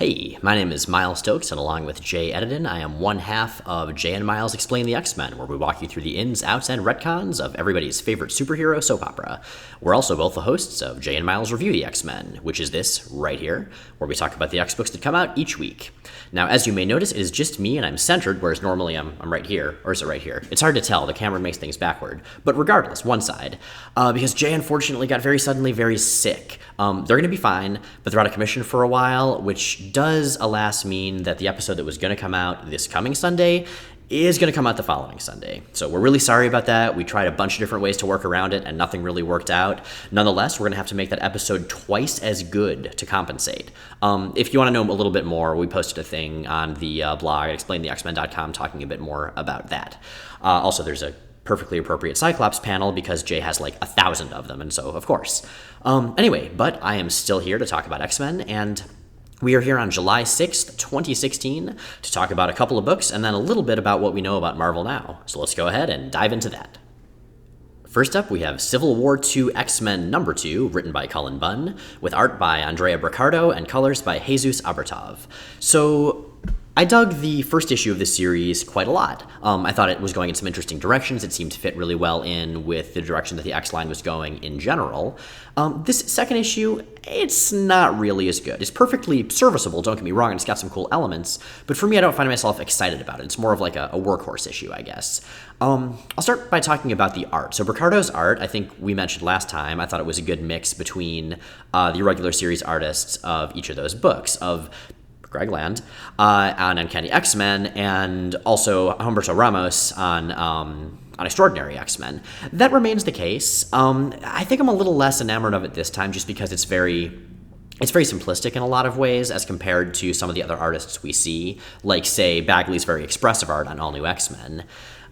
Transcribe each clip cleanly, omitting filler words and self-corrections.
Hey, my name is Miles Stokes, and along with Jay Edidin, I am one half of Jay and Miles Explain the X-Men, where we walk you through the ins, outs, and retcons of everybody's favorite superhero soap opera. We're also both the hosts of Jay and Miles Review the X-Men, which is this right here, where we talk about the X-books that come out each week. Now, as you may notice, it is just me, and I'm centered, whereas normally I'm right here. Or is it right here? It's hard to tell. The camera makes things backward. But regardless, one side. Because Jay unfortunately got very suddenly very sick. They're going to be fine, but they're out of commission for a while, which does, alas, mean that the episode that was going to come out this coming Sunday is going to come out the following Sunday. So we're really sorry about that. We tried a bunch of different ways to work around it, and nothing really worked out. Nonetheless, we're going to have to make that episode twice as good to compensate. If you want to know a little bit more, we posted a thing on the blog at explainthexmen.com talking a bit more about that. Also, there's a perfectly appropriate Cyclops panel because Jay has like 1,000 of them, and so, of course. Anyway, but I am still here to talk about X-Men, and we are here on July 6th, 2016, to talk about a couple of books and then a little bit about what we know about Marvel now. So let's go ahead and dive into that. First up, we have Civil War II X-Men #2, written by Cullen Bunn, with art by Andrea Briccardo and colors by Jesus Abertov. So I dug the first issue of this series quite a lot. I thought it was going in some interesting directions. It seemed to fit really well in with the direction that the X-line was going in general. This second issue, it's not really as good. It's perfectly serviceable, don't get me wrong, and it's got some cool elements, but for me, I don't find myself excited about it. It's more of like a workhorse issue, I guess. I'll start by talking about the art. So Briccardo's art, I think we mentioned last time, I thought it was a good mix between the irregular series artists of each of those books, of Greg Land on Uncanny X-Men, and also Humberto Ramos on Extraordinary X-Men. That remains the case. I think I'm a little less enamored of it this time just because it's very simplistic in a lot of ways as compared to some of the other artists we see, like, say, Bagley's very expressive art on All New X-Men.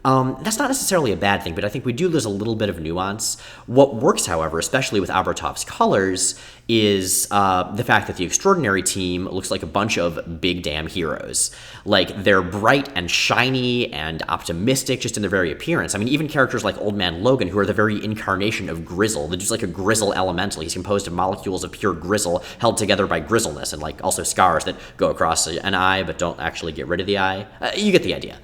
That's not necessarily a bad thing, but I think we do lose a little bit of nuance. What works, however, especially with Abertov's colors, is the fact that the Extraordinary team looks like a bunch of big damn heroes. Like, they're bright and shiny and optimistic just in their very appearance. I mean, even characters like Old Man Logan, who are the very incarnation of grizzle. They're just like a grizzle elemental. He's composed of molecules of pure grizzle held together by grizzleness, and like also scars that go across an eye but don't actually get rid of the eye. You get the idea.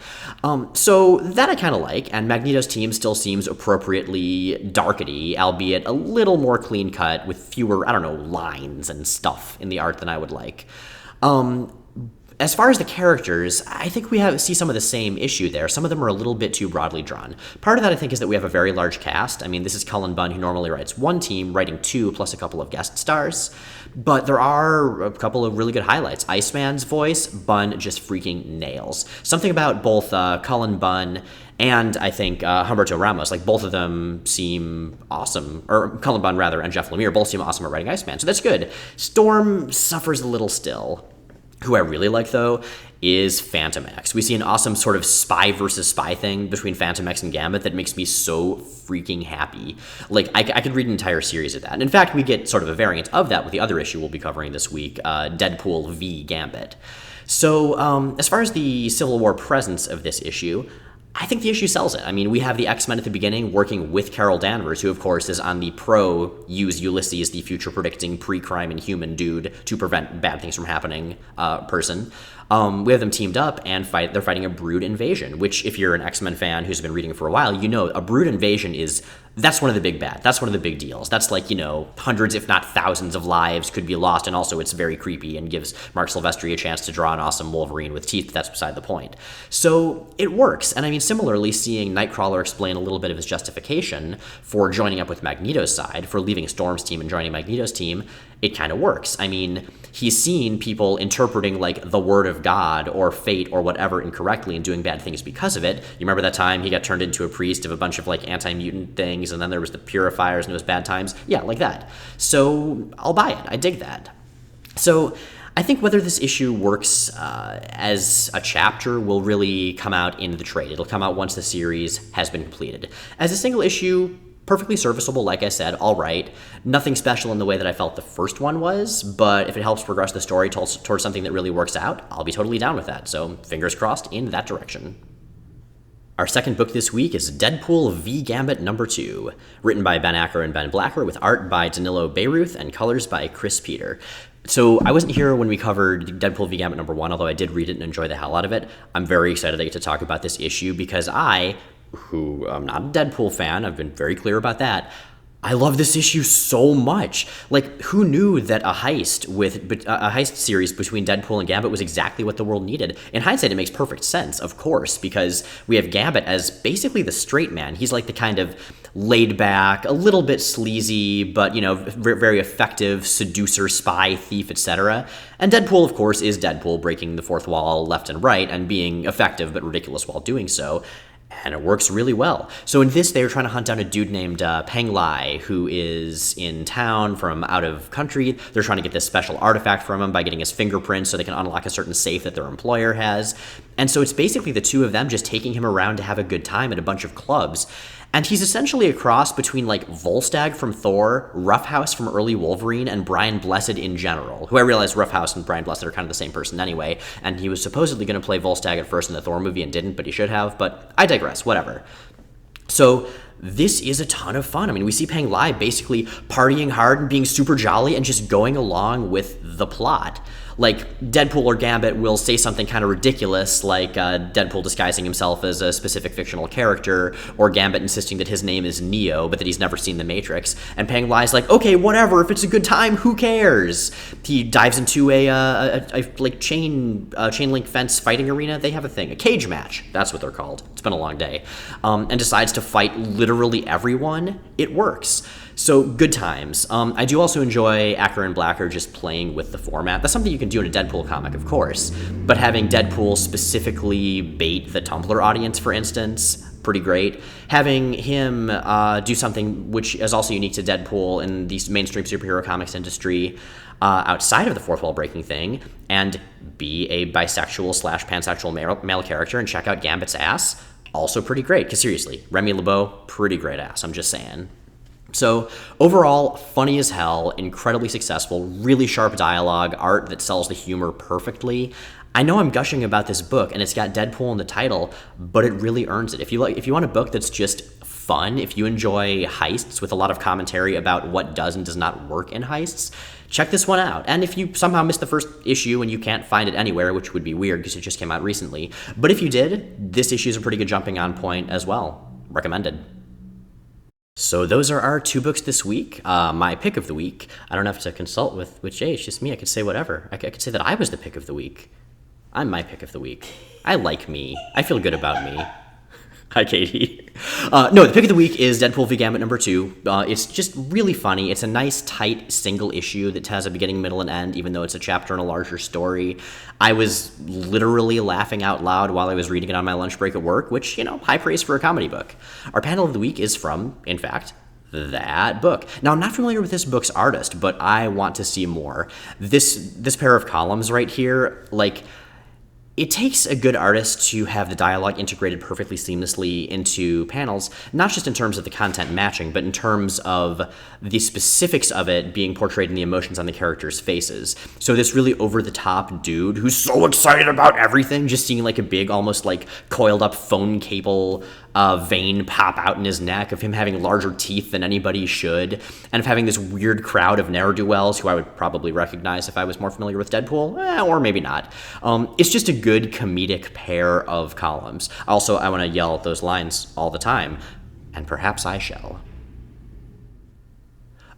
So that I kind of like, and Magneto's team still seems appropriately darkety, albeit a little more clean-cut with fewer, lines and stuff in the art than I would like. As far as the characters, I think we see some of the same issue there. Some of them are a little bit too broadly drawn. Part of that, I think, is that we have a very large cast. I mean, this is Cullen Bunn, who normally writes one team, writing two, plus a couple of guest stars. But there are a couple of really good highlights. Iceman's voice, Bunn just freaking nails. Something about both Cullen Bunn and I think Humberto Ramos, like both of them seem awesome, or Cullen Bunn rather, and Jeff Lemire both seem awesome at writing Iceman, so that's good. Storm suffers a little still. Who I really like, though, is Phantom X. We see an awesome sort of spy versus spy thing between Phantom X and Gambit that makes me so freaking happy. Like, I could read an entire series of that. And in fact, we get sort of a variant of that with the other issue we'll be covering this week, Deadpool V Gambit. So, as far as the Civil War presence of this issue, I think the issue sells it. I mean, we have the X-Men at the beginning working with Carol Danvers, who, of course, is on the use Ulysses, the future-predicting pre-crime and human dude, to prevent bad things from happening person. We have them teamed up, and they're fighting a Brood invasion, which, if you're an X-Men fan who's been reading for a while, you know a Brood invasion that's one of the big bad. That's one of the big deals. That's like, hundreds, if not thousands of lives could be lost, and also it's very creepy and gives Mark Silvestri a chance to draw an awesome Wolverine with teeth, but that's beside the point. So it works, and I mean, similarly, seeing Nightcrawler explain a little bit of his justification for joining up with Magneto's side, for leaving Storm's team and joining Magneto's team, it kind of works. I mean, he's seen people interpreting, like, the word of God or fate or whatever incorrectly and doing bad things because of it. You remember that time he got turned into a priest of a bunch of, like, anti-mutant things, and then there was the purifiers and it was bad times? Yeah, like that. So I'll buy it. I dig that. So I think whether this issue works as a chapter will really come out in the trade. It'll come out once the series has been completed. As a single issue, perfectly serviceable, like I said, all right. Nothing special in the way that I felt the first one was, but if it helps progress the story towards something that really works out, I'll be totally down with that. So fingers crossed in that direction. Our second book this week is Deadpool V Gambit #2, written by Ben Acker and Ben Blacker, with art by Danilo Beyruth and colors by Chris Peter. So I wasn't here when we covered Deadpool V Gambit number 1, although I did read it and enjoy the hell out of it. I'm very excited I get to talk about this issue because who I'm not a Deadpool fan, I've been very clear about that, I love this issue so much. Like, who knew that a heist series between Deadpool and Gambit was exactly what the world needed? In hindsight, it makes perfect sense, of course, because we have Gambit as basically the straight man. He's like the kind of laid back, a little bit sleazy, but, very effective seducer, spy, thief, etc. And Deadpool, of course, is Deadpool, breaking the fourth wall left and right and being effective but ridiculous while doing so. And it works really well. So in this, they're trying to hunt down a dude named Peng Lai, who is in town from out of country. They're trying to get this special artifact from him by getting his fingerprints so they can unlock a certain safe that their employer has. And so it's basically the two of them just taking him around to have a good time at a bunch of clubs. And he's essentially a cross between, like, Volstagg from Thor, Roughhouse from early Wolverine, and Brian Blessed in general, who I realize Roughhouse and Brian Blessed are kind of the same person anyway, and he was supposedly going to play Volstagg at first in the Thor movie and didn't, but he should have, but I digress, whatever. So this is a ton of fun. I mean, we see Peng Lai basically partying hard and being super jolly and just going along with the plot. Like, Deadpool or Gambit will say something kind of ridiculous, like Deadpool disguising himself as a specific fictional character, or Gambit insisting that his name is Neo, but that he's never seen The Matrix. And Peng Lai's like, okay, whatever, if it's a good time, who cares? He dives into a chain link fence fighting arena. They have a thing, a cage match. That's what they're called. It's been a long day. And decides to fight literally everyone. It works. So, good times. I do also enjoy Acker and Blacker just playing with the format. That's something you can do in a Deadpool comic, of course. But having Deadpool specifically bait the Tumblr audience, for instance, pretty great. Having him do something which is also unique to Deadpool in the mainstream superhero comics industry outside of the fourth wall breaking thing, and be a bisexual / pansexual male character and check out Gambit's ass, also pretty great. Because seriously, Remy LeBeau, pretty great ass, I'm just saying. So overall, funny as hell, incredibly successful, really sharp dialogue, art that sells the humor perfectly. I know I'm gushing about this book, and it's got Deadpool in the title, but it really earns it. If you want a book that's just fun, if you enjoy heists with a lot of commentary about what does and does not work in heists, check this one out. And if you somehow missed the first issue and you can't find it anywhere, which would be weird because it just came out recently, but if you did, this issue is a pretty good jumping on point as well. Recommended. So those are our 2 books this week. My pick of the week, I don't have to consult with Jay, it's just me. I could say whatever. I could say that I was the pick of the week. I'm my pick of the week. I like me. I feel good about me. Hi, Katie. No, the pick of the week is Deadpool V Gambit number 2. It's just really funny. It's a nice, tight, single issue that has a beginning, middle, and end, even though it's a chapter in a larger story. I was literally laughing out loud while I was reading it on my lunch break at work, which, high praise for a comedy book. Our panel of the week is from, in fact, that book. Now, I'm not familiar with this book's artist, but I want to see more. This pair of columns right here, it takes a good artist to have the dialogue integrated perfectly seamlessly into panels, not just in terms of the content matching, but in terms of the specifics of it being portrayed in the emotions on the characters' faces. So this really over-the-top dude who's so excited about everything, just seeing like a big, almost like coiled-up phone cable vein pop out in his neck, of him having larger teeth than anybody should, and of having this weird crowd of ne'er-do-wells who I would probably recognize if I was more familiar with Deadpool, or maybe not. It's just a good comedic pair of columns. Also, I want to yell those lines all the time, and perhaps I shall.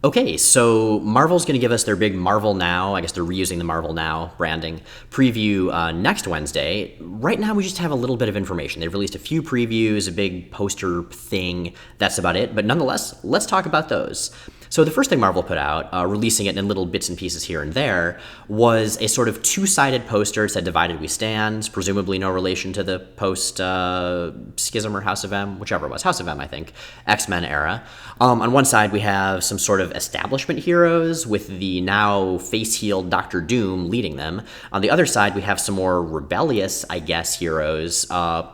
Okay, so Marvel's going to give us their big Marvel Now, I guess they're reusing the Marvel Now branding, preview next Wednesday. Right now we just have a little bit of information. They've released a few previews, a big poster thing, that's about it. But nonetheless, let's talk about those. So the first thing Marvel put out, releasing it in little bits and pieces here and there, was a sort of two-sided poster. It said "Divided We Stand," presumably no relation to the post-Schism or House of M, whichever it was, House of M, I think, X-Men era. On one side, we have some sort of establishment heroes with the now face-healed Doctor Doom leading them. On the other side, we have some more rebellious, I guess, heroes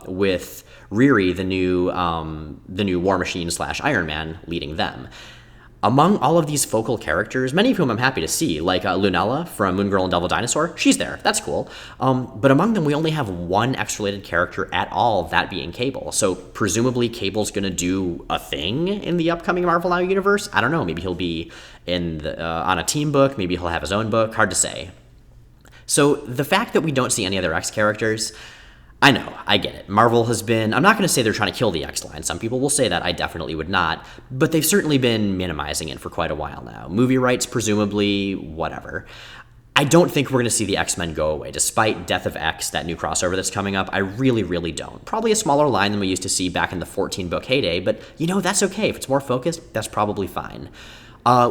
with Riri, the new War Machine / Iron Man, leading them. Among all of these focal characters, many of whom I'm happy to see, like Lunella from Moon Girl and Devil Dinosaur, she's there. That's cool. But among them, we only have one X-related character at all, that being Cable. So presumably Cable's going to do a thing in the upcoming Marvel Now universe. I don't know. Maybe he'll be on a team book. Maybe he'll have his own book. Hard to say. So the fact that we don't see any other X characters, I know, I get it. Marvel has been, I'm not going to say they're trying to kill the X-line. Some people will say that. I definitely would not. But they've certainly been minimizing it for quite a while now. Movie rights, presumably, whatever. I don't think we're going to see the X-Men go away. Despite Death of X, that new crossover that's coming up, I really, really don't. Probably a smaller line than we used to see back in the 14-book heyday, but, that's okay. If it's more focused, that's probably fine.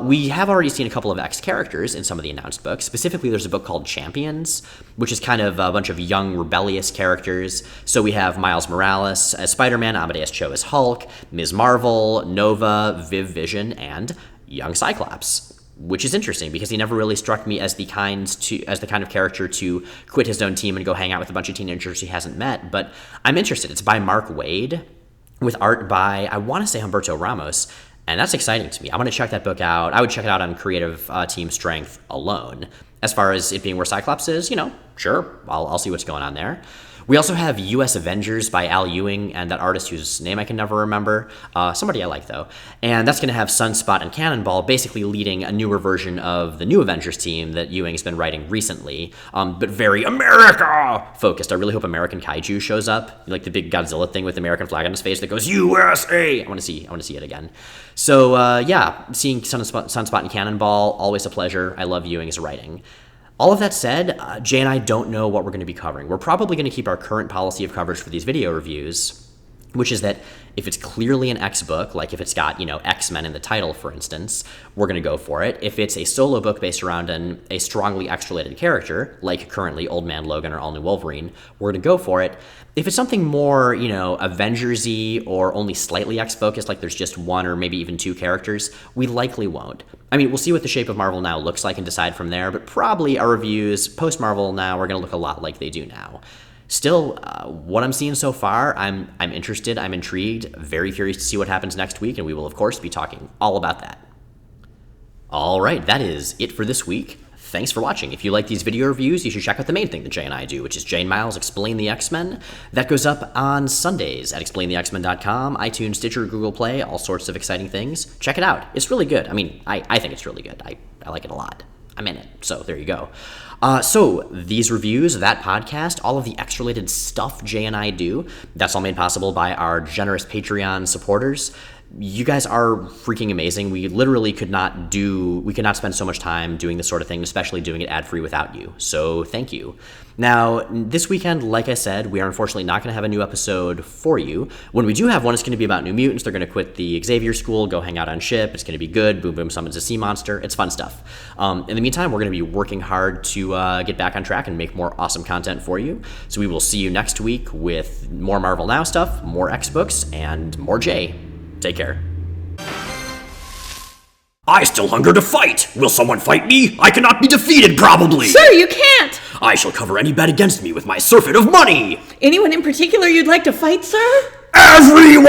We have already seen a couple of X characters in some of the announced books. Specifically, there's a book called Champions, which is kind of a bunch of young, rebellious characters. So we have Miles Morales as Spider-Man, Amadeus Cho as Hulk, Ms. Marvel, Nova, Viv Vision, and young Cyclops, which is interesting because he never really struck me as the kind of character to quit his own team and go hang out with a bunch of teenagers he hasn't met. But I'm interested. It's by Mark Waid with art by, I want to say, Humberto Ramos. And that's exciting to me. I'm going to check that book out. I would check it out on Creative Team Strength alone. As far as it being where Cyclops is, sure, I'll see what's going on there. We also have U.S. Avengers by Al Ewing and that artist whose name I can never remember. Somebody I like, though. And that's going to have Sunspot and Cannonball basically leading a newer version of the new Avengers team that Ewing's been writing recently, but very America-focused. I really hope American Kaiju shows up, like the big Godzilla thing with the American flag on his face that goes, USA! I want to see it again. So, seeing Sunspot and Cannonball, always a pleasure. I love Ewing's writing. All of that said, Jay and I don't know what we're going to be covering. We're probably going to keep our current policy of coverage for these video reviews, which is that if it's clearly an X book, like if it's got, X-Men in the title, for instance, we're going to go for it. If it's a solo book based around a strongly X-related character, like currently Old Man Logan or All New Wolverine, we're going to go for it. If it's something more, Avengers-y or only slightly X-focused, like there's just one or maybe even two characters, we likely won't. I mean, we'll see what the shape of Marvel Now looks like and decide from there, but probably our reviews post-Marvel Now are going to look a lot like they do now. Still, what I'm seeing so far, I'm interested, I'm intrigued, very curious to see what happens next week, and we will, of course, be talking all about that. All right, that is it for this week. Thanks for watching. If you like these video reviews, you should check out the main thing that Jay and I do, which is Jay and Miles Explain the X-Men. That goes up on Sundays at explainthexmen.com, iTunes, Stitcher, Google Play, all sorts of exciting things. Check it out. It's really good. I mean, I think it's really good. I like it a lot. I'm in it. So there you go. So these reviews, that podcast, all of the X-related stuff Jay and I do, that's all made possible by our generous Patreon supporters. You guys are freaking amazing. We literally could not spend so much time doing this sort of thing, especially doing it ad-free without you. So thank you. Now, this weekend, like I said, we are unfortunately not going to have a new episode for you. When we do have one, it's going to be about New Mutants. They're going to quit the Xavier School, go hang out on ship. It's going to be good. Boom Boom summons a sea monster. It's fun stuff. In the meantime, we're going to be working hard to get back on track and make more awesome content for you. So we will see you next week with more Marvel Now stuff, more X books, and more Jay. Take care. I still hunger to fight! Will someone fight me? I cannot be defeated, probably! Sir, you can't! I shall cover any bet against me with my surfeit of money! Anyone in particular you'd like to fight, sir? Everyone!